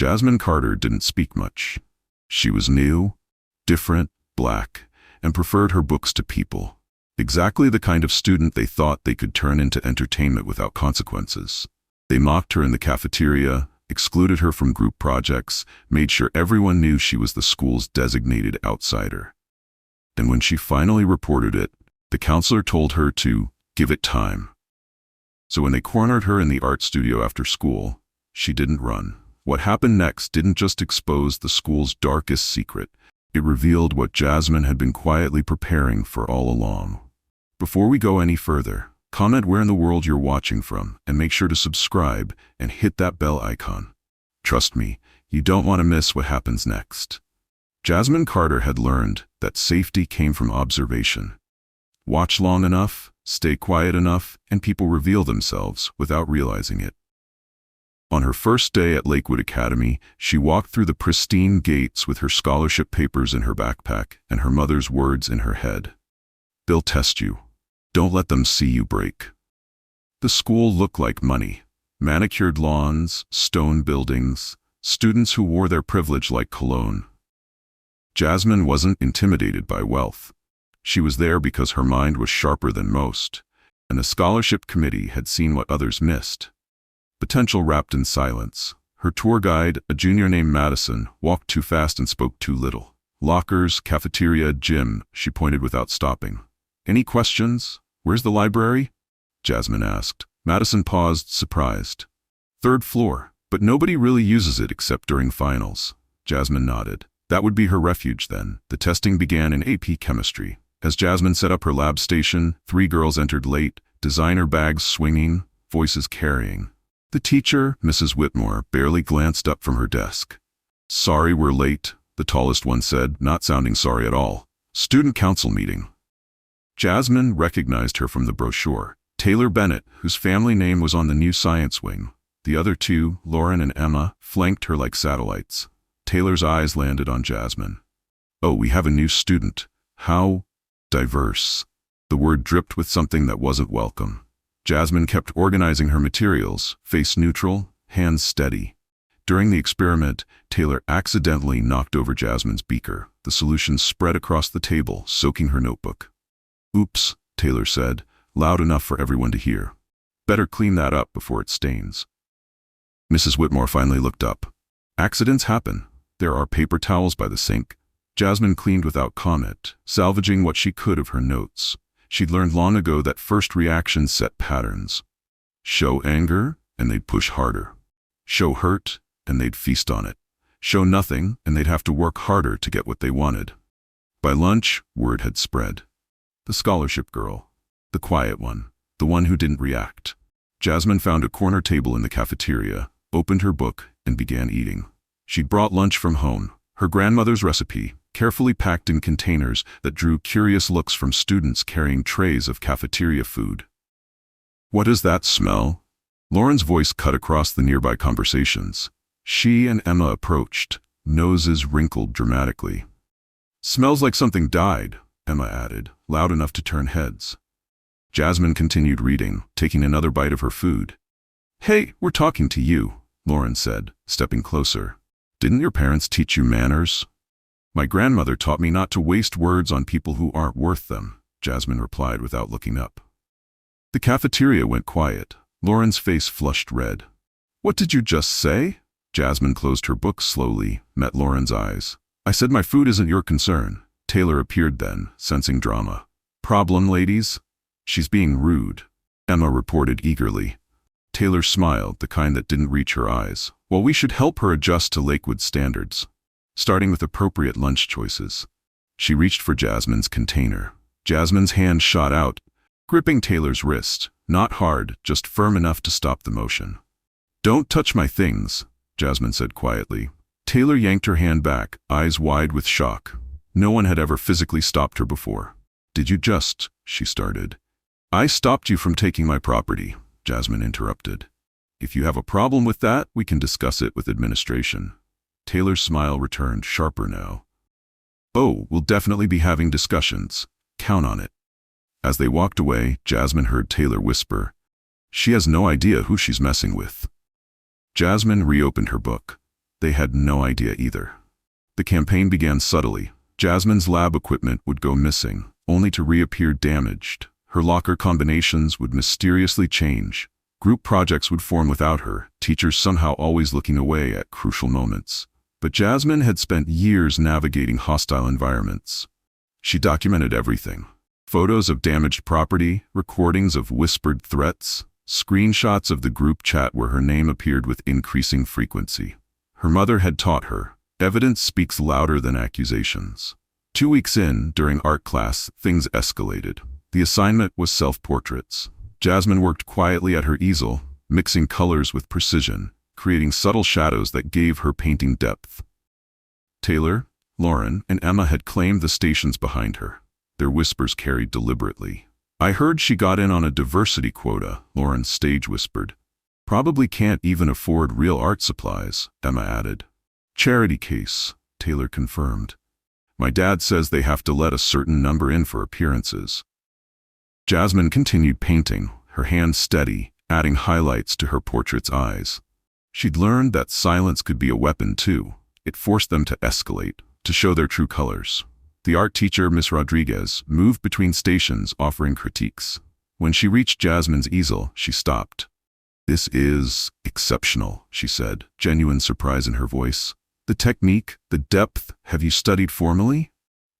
Jasmine Carter didn't speak much. She was new, different, black, and preferred her books to people. Exactly the kind of student they thought they could turn into entertainment without consequences. They mocked her in the cafeteria, excluded her from group projects, made sure everyone knew she was the school's designated outsider. And when she finally reported it, the counselor told her to give it time. So when they cornered her in the art studio after school, she didn't run. What happened next didn't just expose the school's darkest secret. It revealed what Jasmine had been quietly preparing for all along. Before we go any further, comment where in the world you're watching from, and make sure to subscribe and hit that bell icon. Trust me, you don't want to miss what happens next. Jasmine Carter had learned that safety came from observation. Watch long enough, stay quiet enough, and people reveal themselves without realizing it. On her first day at Lakewood Academy, she walked through the pristine gates with her scholarship papers in her backpack and her mother's words in her head. "They'll test you. Don't let them see you break." The school looked like money. Manicured lawns, stone buildings, students who wore their privilege like cologne. Jasmine wasn't intimidated by wealth. She was there because her mind was sharper than most, and the scholarship committee had seen what others missed. Potential wrapped in silence. Her tour guide, a junior named Madison, walked too fast and spoke too little. Lockers, cafeteria, gym, she pointed without stopping. "Any questions? Where's the library?" Jasmine asked. Madison paused, surprised. "Third floor, but nobody really uses it except during finals." Jasmine nodded. That would be her refuge then. The testing began in AP chemistry. As Jasmine set up her lab station, 3 girls entered late, designer bags swinging, voices carrying. The teacher, Mrs. Whitmore, barely glanced up from her desk. "Sorry we're late," the tallest one said, not sounding sorry at all. "Student council meeting." Jasmine recognized her from the brochure. Taylor Bennett, whose family name was on the new science wing. The other 2, Lauren and Emma, flanked her like satellites. Taylor's eyes landed on Jasmine. "Oh, we have a new student. How diverse." The word dripped with something that wasn't welcome. Jasmine kept organizing her materials, face neutral, hands steady. During the experiment, Taylor accidentally knocked over Jasmine's beaker. The solution spread across the table, soaking her notebook. "Oops," Taylor said, loud enough for everyone to hear. "Better clean that up before it stains." Mrs. Whitmore finally looked up. "Accidents happen. There are paper towels by the sink." Jasmine cleaned without comment, salvaging what she could of her notes. She'd learned long ago that first reactions set patterns. Show anger, and they'd push harder. Show hurt, and they'd feast on it. Show nothing, and they'd have to work harder to get what they wanted. By lunch, word had spread. The scholarship girl. The quiet one. The one who didn't react. Jasmine found a corner table in the cafeteria, opened her book, and began eating. She'd brought lunch from home, her grandmother's recipe, carefully packed in containers that drew curious looks from students carrying trays of cafeteria food. "What is that smell?" Lauren's voice cut across the nearby conversations. She and Emma approached, noses wrinkled dramatically. "Smells like something died," Emma added, loud enough to turn heads. Jasmine continued reading, taking another bite of her food. "Hey, we're talking to you," Lauren said, stepping closer. "Didn't your parents teach you manners?" "My grandmother taught me not to waste words on people who aren't worth them," Jasmine replied without looking up. The cafeteria went quiet. Lauren's face flushed red. "What did you just say?" Jasmine closed her book slowly, met Lauren's eyes. "I said my food isn't your concern." Taylor appeared then, sensing drama. "Problem, ladies?" "She's being rude," Emma reported eagerly. Taylor smiled, the kind that didn't reach her eyes. "Well, we should help her adjust to Lakewood standards, starting with appropriate lunch choices." She reached for Jasmine's container. Jasmine's hand shot out, gripping Taylor's wrist, not hard, just firm enough to stop the motion. "Don't touch my things," Jasmine said quietly. Taylor yanked her hand back, eyes wide with shock. No one had ever physically stopped her before. "Did you just?" she started. "I stopped you from taking my property," Jasmine interrupted. "If you have a problem with that, we can discuss it with administration." Taylor's smile returned, sharper now. "Oh, we'll definitely be having discussions. Count on it." As they walked away, Jasmine heard Taylor whisper, "She has no idea who she's messing with." Jasmine reopened her book. They had no idea either. The campaign began subtly. Jasmine's lab equipment would go missing, only to reappear damaged. Her locker combinations would mysteriously change. Group projects would form without her, teachers somehow always looking away at crucial moments. But Jasmine had spent years navigating hostile environments. She documented everything. Photos of damaged property, recordings of whispered threats, screenshots of the group chat where her name appeared with increasing frequency. Her mother had taught her, evidence speaks louder than accusations. 2 weeks in, during art class, things escalated. The assignment was self-portraits. Jasmine worked quietly at her easel, mixing colors with precision, creating subtle shadows that gave her painting depth. Taylor, Lauren, and Emma had claimed the stations behind her. Their whispers carried deliberately. "I heard she got in on a diversity quota," Lauren stage whispered. "Probably can't even afford real art supplies," Emma added. "Charity case," Taylor confirmed. "My dad says they have to let a certain number in for appearances." Jasmine continued painting, her hand steady, adding highlights to her portrait's eyes. She'd learned that silence could be a weapon too. It forced them to escalate, to show their true colors. The art teacher, Miss Rodriguez, moved between stations offering critiques. When she reached Jasmine's easel, she stopped. "This is exceptional," she said, genuine surprise in her voice. "The technique, the depth, have you studied formally?"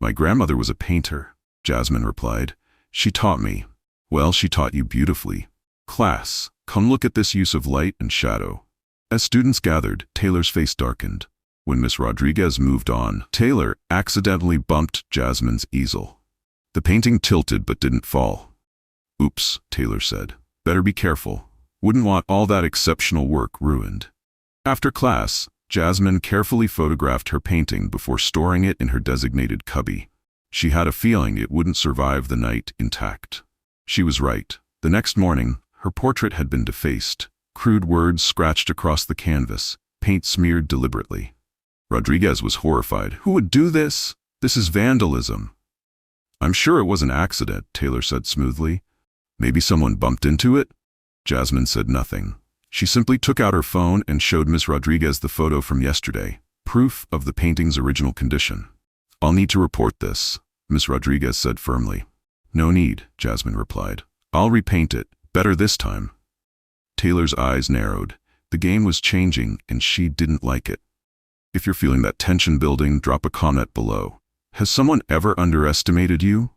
"My grandmother was a painter," Jasmine replied. "She taught me." "Well, she taught you beautifully. Class, come look at this use of light and shadow." As students gathered, Taylor's face darkened. When Miss Rodriguez moved on, Taylor accidentally bumped Jasmine's easel. The painting tilted but didn't fall. "Oops," Taylor said. "Better be careful. Wouldn't want all that exceptional work ruined." After class, Jasmine carefully photographed her painting before storing it in her designated cubby. She had a feeling it wouldn't survive the night intact. She was right. The next morning, her portrait had been defaced, crude words scratched across the canvas, paint smeared deliberately. Rodriguez was horrified. "Who would do this? This is vandalism." "I'm sure it was an accident," Taylor said smoothly. "Maybe someone bumped into it?" Jasmine said nothing. She simply took out her phone and showed Miss Rodriguez the photo from yesterday, proof of the painting's original condition. "I'll need to report this," Miss Rodriguez said firmly. "No need," Jasmine replied. "I'll repaint it, better this time." Taylor's eyes narrowed. The game was changing, and she didn't like it. If you're feeling that tension building, drop a comment below. Has someone ever underestimated you?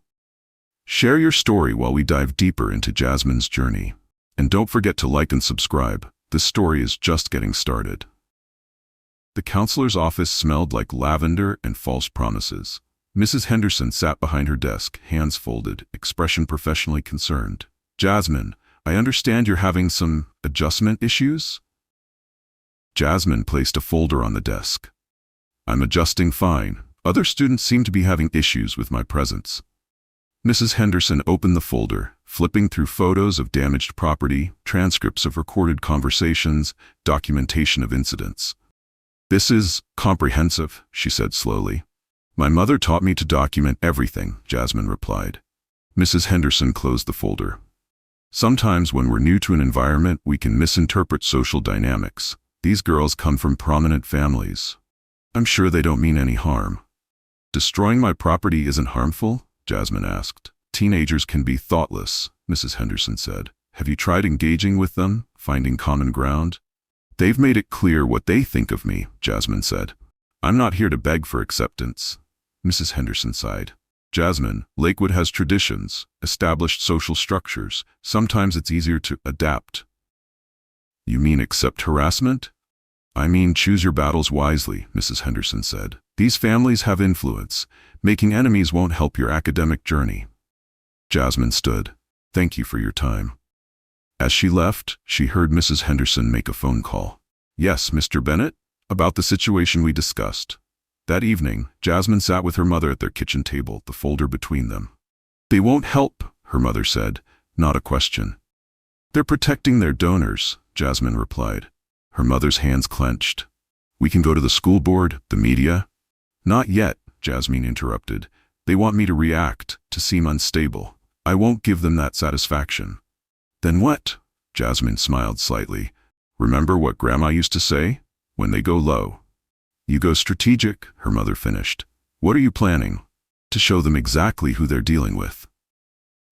Share your story while we dive deeper into Jasmine's journey. And don't forget to like and subscribe. This story is just getting started. The counselor's office smelled like lavender and false promises. Mrs. Henderson sat behind her desk, hands folded, expression professionally concerned. "Jasmine, I understand you're having some adjustment issues?" Jasmine placed a folder on the desk. "I'm adjusting fine. Other students seem to be having issues with my presence." Mrs. Henderson opened the folder, flipping through photos of damaged property, transcripts of recorded conversations, documentation of incidents. "This is comprehensive," she said slowly. "My mother taught me to document everything," Jasmine replied. Mrs. Henderson closed the folder. "Sometimes when we're new to an environment, we can misinterpret social dynamics. These girls come from prominent families. I'm sure they don't mean any harm." "Destroying my property isn't harmful?" Jasmine asked. "Teenagers can be thoughtless," Mrs. Henderson said. "Have you tried engaging with them, finding common ground?" "They've made it clear what they think of me," Jasmine said. "I'm not here to beg for acceptance." Mrs. Henderson sighed. "Jasmine, Lakewood has traditions, established social structures. Sometimes it's easier to adapt." "You mean accept harassment?" "I mean choose your battles wisely," Mrs. Henderson said. "These families have influence. Making enemies won't help your academic journey." Jasmine stood. "Thank you for your time." As she left, she heard Mrs. Henderson make a phone call. "Yes, Mr. Bennett? About the situation we discussed." That evening, Jasmine sat with her mother at their kitchen table, the folder between them. "They won't help," her mother said, not a question. "They're protecting their donors," Jasmine replied. Her mother's hands clenched. "We can go to the school board, the media." "Not yet," Jasmine interrupted. "They want me to react, to seem unstable. I won't give them that satisfaction." "Then what?" Jasmine smiled slightly. "Remember what Grandma used to say? When they go low, You go strategic, her mother finished. What are you planning? To show them exactly who they're dealing with.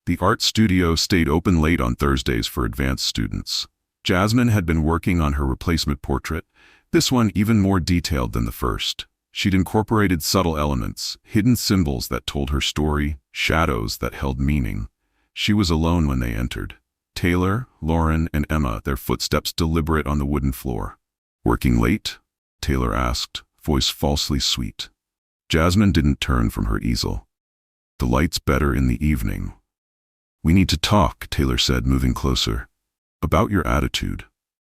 The art studio stayed open late on Thursdays for advanced students. Jasmine had been working on her replacement portrait, this one even more detailed than the first. She'd incorporated subtle elements, hidden symbols that told her story, shadows that held meaning. She was alone when they entered. Taylor, Lauren, and Emma, their footsteps deliberate on the wooden floor. Working late? Taylor asked, voice falsely sweet. Jasmine didn't turn from her easel. The light's better in the evening. We need to talk, Taylor said, moving closer. About your attitude.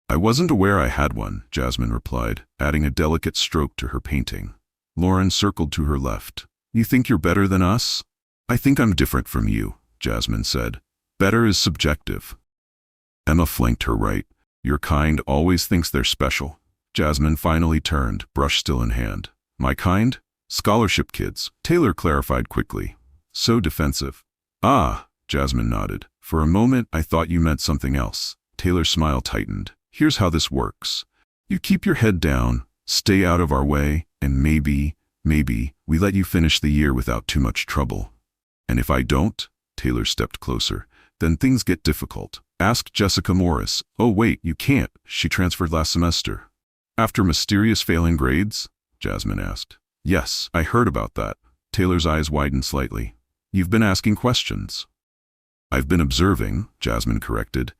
I wasn't aware I had one, Jasmine replied, adding a delicate stroke to her painting. Lauren circled to her left. You think you're better than us? I think I'm different from you, Jasmine said. Better is subjective. Emma flanked her right. Your kind always thinks they're special. Jasmine finally turned, brush still in hand. My kind? Scholarship kids, Taylor clarified quickly. So defensive. Ah, Jasmine nodded. For a moment I thought you meant something else. Taylor's smile tightened. Here's how this works. You keep your head down, stay out of our way, and maybe we let you finish the year without too much trouble. And if I don't, Taylor stepped closer, then things get difficult. Ask Jessica Morris. Oh wait, you can't. She transferred last semester. After mysterious failing grades? Jasmine asked. Yes, I heard about that. Taylor's eyes widened slightly. You've been asking questions. I've been observing, Jasmine corrected.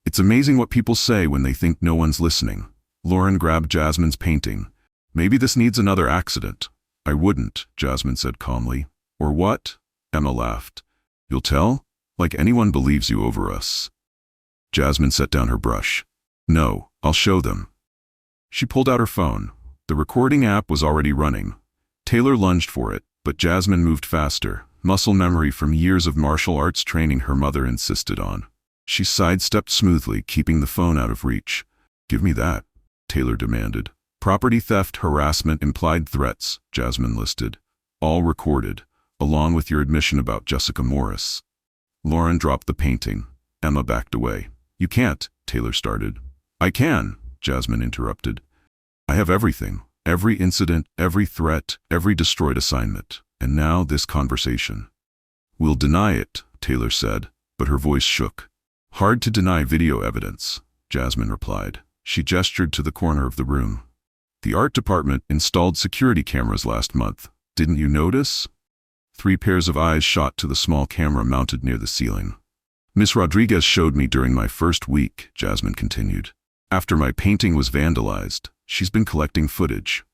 It's amazing what people say when they think no one's listening. Lauren grabbed Jasmine's painting. Maybe this needs another accident. I wouldn't, Jasmine said calmly. Or what? Emma laughed. You'll tell? Like anyone believes you over us. Jasmine set down her brush. No, I'll show them. She pulled out her phone. The recording app was already running. Taylor lunged for it, but Jasmine moved faster, muscle memory from years of martial arts training her mother insisted on. She sidestepped smoothly, keeping the phone out of reach. Give me that, Taylor demanded. Property theft, harassment, implied threats, Jasmine listed. All recorded, along with your admission about Jessica Morris. Lauren dropped the painting. Emma backed away. You can't, Taylor started. I can, Jasmine interrupted. I have everything. Every incident, every threat, every destroyed assignment. And now this conversation. We'll deny it, Taylor said, but her voice shook. Hard to deny video evidence, Jasmine replied. She gestured to the corner of the room. The art department installed security cameras last month. Didn't you notice? 3 pairs of eyes shot to the small camera mounted near the ceiling. Miss Rodriguez showed me during my first week, Jasmine continued. After my painting was vandalized, she's been collecting footage.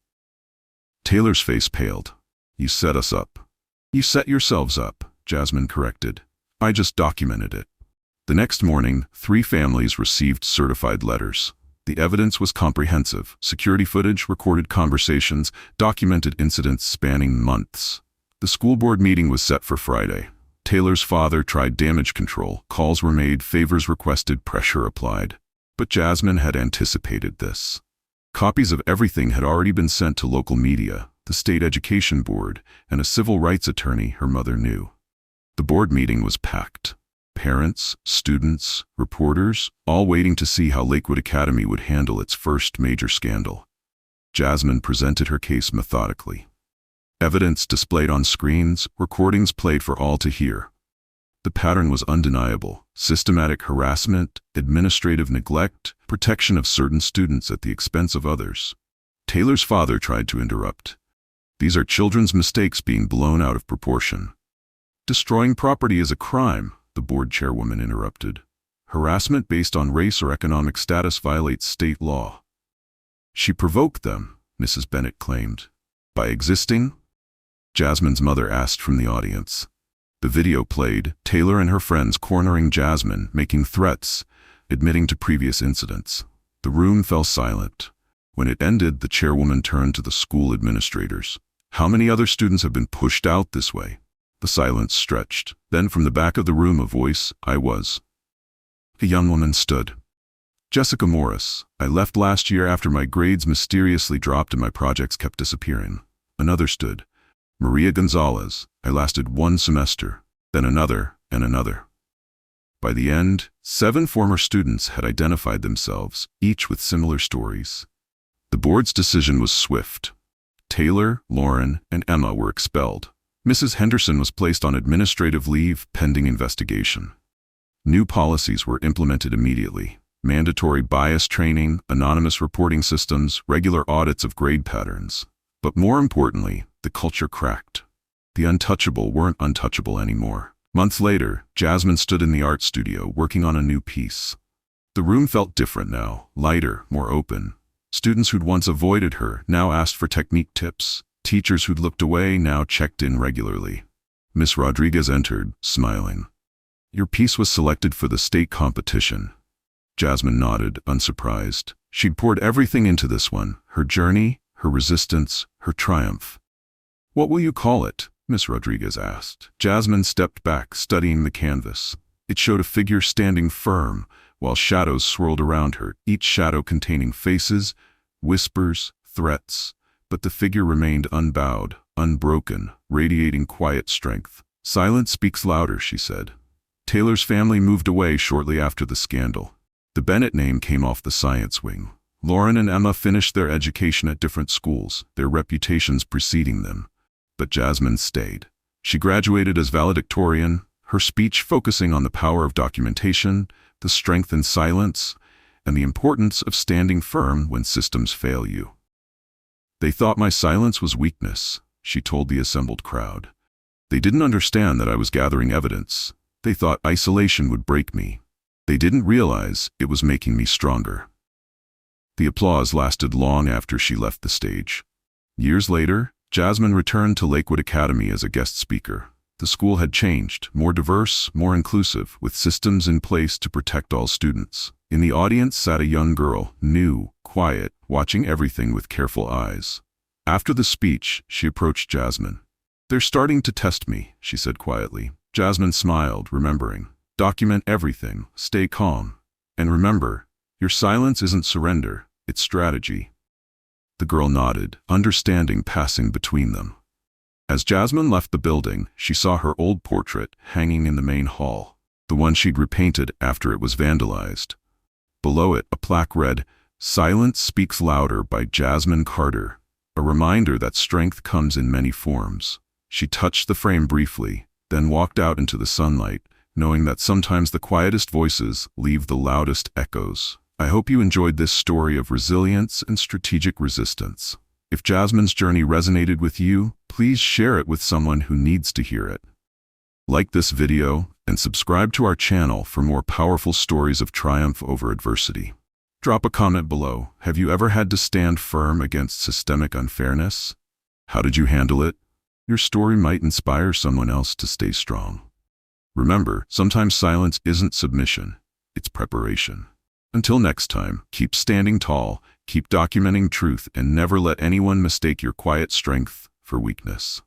Taylor's face paled. You set us up. You set yourselves up, Jasmine corrected. I just documented it. The next morning, 3 families received certified letters. The evidence was comprehensive. Security footage, recorded conversations, documented incidents spanning months. The school board meeting was set for Friday. Taylor's father tried damage control. Calls were made, favors requested, pressure applied. But Jasmine had anticipated this. Copies of everything had already been sent to local media, the state education board, and a civil rights attorney her mother knew. The board meeting was packed. Parents, students, reporters, all waiting to see how Lakewood Academy would handle its first major scandal. Jasmine presented her case methodically. Evidence displayed on screens, recordings played for all to hear. The pattern was undeniable: systematic harassment, administrative neglect, protection of certain students at the expense of others. Taylor's father tried to interrupt. These are children's mistakes being blown out of proportion. Destroying property is a crime, the board chairwoman interrupted. Harassment based on race or economic status violates state law. She provoked them, Mrs. Bennett claimed. By existing? Jasmine's mother asked from the audience. The video played, Taylor and her friends cornering Jasmine, making threats, admitting to previous incidents. The room fell silent. When it ended, the chairwoman turned to the school administrators. How many other students have been pushed out this way? The silence stretched. Then from the back of the room a voice, I was. A young woman stood. Jessica Morris. I left last year after my grades mysteriously dropped and my projects kept disappearing. Another stood. Maria Gonzalez. I lasted 1 semester, then another and another. By the end, 7 former students had identified themselves, each with similar stories. The board's decision was swift. Taylor, Lauren, and Emma were expelled. Mrs. Henderson was placed on administrative leave pending investigation. New policies were implemented immediately. Mandatory bias training, anonymous reporting systems, regular audits of grade patterns. But more importantly, the culture cracked. The untouchable weren't untouchable anymore. Months later, Jasmine stood in the art studio working on a new piece. The room felt different now, lighter, more open. Students who'd once avoided her now asked for technique tips. Teachers who'd looked away now checked in regularly. Miss Rodriguez entered, smiling. "Your piece was selected for the state competition." Jasmine nodded, unsurprised. She'd poured everything into this one, her journey, her resistance, her triumph. "What will you call it?" Miss Rodriguez asked. Jasmine stepped back, studying the canvas. It showed a figure standing firm, while shadows swirled around her, each shadow containing faces, whispers, threats. But the figure remained unbowed, unbroken, radiating quiet strength. "Silence speaks louder," she said. Taylor's family moved away shortly after the scandal. The Bennett name came off the science wing. Lauren and Emma finished their education at different schools, their reputations preceding them. But Jasmine stayed. She graduated as valedictorian, her speech focusing on the power of documentation, the strength in silence, and the importance of standing firm when systems fail you. "They thought my silence was weakness," she told the assembled crowd. "They didn't understand that I was gathering evidence. They thought isolation would break me. They didn't realize it was making me stronger." The applause lasted long after she left the stage. Years later, Jasmine returned to Lakewood Academy as a guest speaker. The school had changed, more diverse, more inclusive, with systems in place to protect all students. In the audience sat a young girl, new, quiet, watching everything with careful eyes. After the speech, she approached Jasmine. "They're starting to test me," she said quietly. Jasmine smiled, remembering. "Document everything, stay calm. And remember, your silence isn't surrender, it's strategy." The girl nodded, understanding passing between them. As Jasmine left the building, she saw her old portrait hanging in the main hall, the one she'd repainted after it was vandalized. Below it, a plaque read, "Silence Speaks Louder" by Jasmine Carter, a reminder that strength comes in many forms. She touched the frame briefly, then walked out into the sunlight, knowing that sometimes the quietest voices leave the loudest echoes. I hope you enjoyed this story of resilience and strategic resistance. If Jasmine's journey resonated with you, please share it with someone who needs to hear it. Like this video and subscribe to our channel for more powerful stories of triumph over adversity. Drop a comment below. Have you ever had to stand firm against systemic unfairness? How did you handle it? Your story might inspire someone else to stay strong. Remember, sometimes silence isn't submission, it's preparation. Until next time, keep standing tall, keep documenting truth, and never let anyone mistake your quiet strength for weakness.